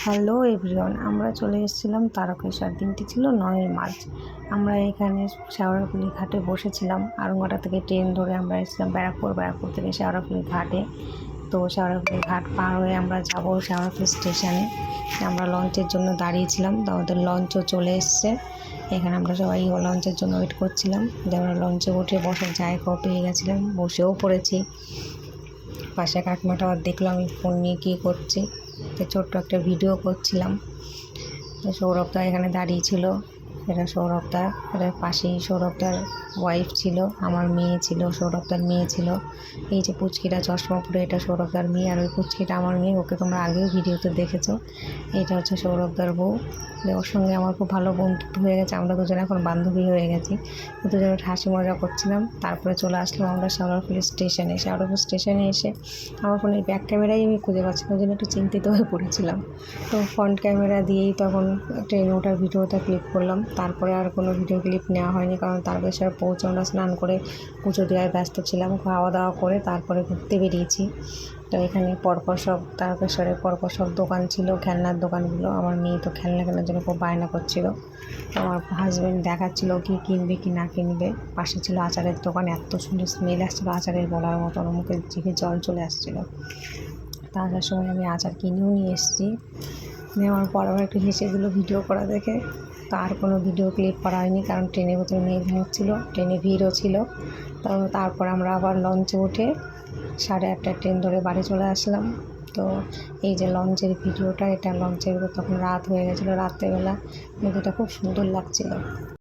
Hello everyone, আমরা চলে এসেছিলাম তারকেশ্বর। দিনটি ছিল 9ই মার্চ। আমরা এখানে শেওড়াফুলি ঘাটে বসেছিলাম। আড়ংঘাটা থেকে ট্রেন ধরে আমরা এসেছিলাম ব্যারাকপুর থেকে শেওড়াফুলি ঘাটে। তো শেওড়াফুলি ঘাট পার হয়ে আমরা যাব শেওড়াফুলি স্টেশনে। আমরা লঞ্চের জন্য দাঁড়িয়েছিলাম, তো আমাদের লঞ্চও চলে এসছে। এখানে আমরা সবাই লঞ্চের জন্য ওয়েট করছিলাম, যে আমরা লঞ্চে উঠে বসার জায়গাও পেয়ে গেছিলাম, বসেও পড়েছি। পাশে কাকিমাটা আবার দেখলো আমি ফোন নিয়ে কী করছি, তো ছোট্ট একটা ভিডিও করছিলাম। তো সৌরভদা এখানে দাঁড়িয়ে ছিল, এটা সৌরভদা, এটার পাশেই সৌরভদার ওয়াইফ ছিল, আমার মেয়ে ছিল, সৌরভদার মেয়ে ছিল। এই যে পুচকিটা চশমা পরে, এটা সৌরভদার মেয়ে, আর ওই পুচকিটা আমার মেয়ে, ওকে তোমরা আগেও ভিডিওতে দেখেছো। এটা হচ্ছে সৌরভদার বউ। ওর সঙ্গে আমার খুব ভালো বন্ধুত্ব হয়ে গেছে, আমরা দুজনে এখন বান্ধবী হয়ে গেছি। দুজনে হাসি মজা করছিলাম। তারপরে চলে আসলাম আমরা শেওড়াফুলি স্টেশনে। শেওড়াফুলি স্টেশনে এসে আমার ফোনের ব্যাক ক্যামেরাই আমি খুঁজে পাচ্ছি না, ওই জন্য একটু চিন্তিত হয়ে পড়েছিলাম। তো ফ্রন্ট ক্যামেরা দিয়েই তখন ট্রেন ওঠার ভিডিওটা ক্লিক করলাম। তারপরে আর কোনো ভিডিও ক্লিপ নেওয়া হয়নি, কারণ তারকেশ্বর পৌঁছে আমরা স্নান করে পুজো দেওয়ায় ব্যস্ত ছিলাম। খাওয়া দাওয়া করে তারপরে ঘুরতে বেরিয়েছি। তো এখানে পরপর সব তারকেশ্বরের পরপর সব দোকান ছিল, খেলনার দোকানগুলো। আমার মেয়ে তো খেলনা কেনার জন্য খুব বায়না করছিল। তো আমার হাজব্যান্ড দেখাচ্ছিল কি কিনবে কি না কিনবে। পাশে ছিল আচারের দোকান, এত সুন্দর স্মেল আসছিলো আচারের, বলার মতন, মুখের জিভে জল চলে আসছিলো। তা আসার সময় আমি আচার কিনেও নিয়ে এসেছি। নেওয়ার পর আবার একটু হেসেগুলো ভিডিও করা দেখে তো আর কোনো ভিডিও ক্লিপ করা হয়নি, কারণ ট্রেনের ভিতরে মেঘ হচ্ছিলো, ট্রেনে ভিড়ও ছিল। তারপর আমরা আবার লঞ্চে উঠে 8:30টার ট্রেন ধরে বাড়ি চলে আসলাম। তো এই যে লঞ্চের ভিডিওটা, এটা লঞ্চের তখন রাত হয়ে গেছিলো, রাত্রেবেলা নদীটা খুব সুন্দর লাগছিলো।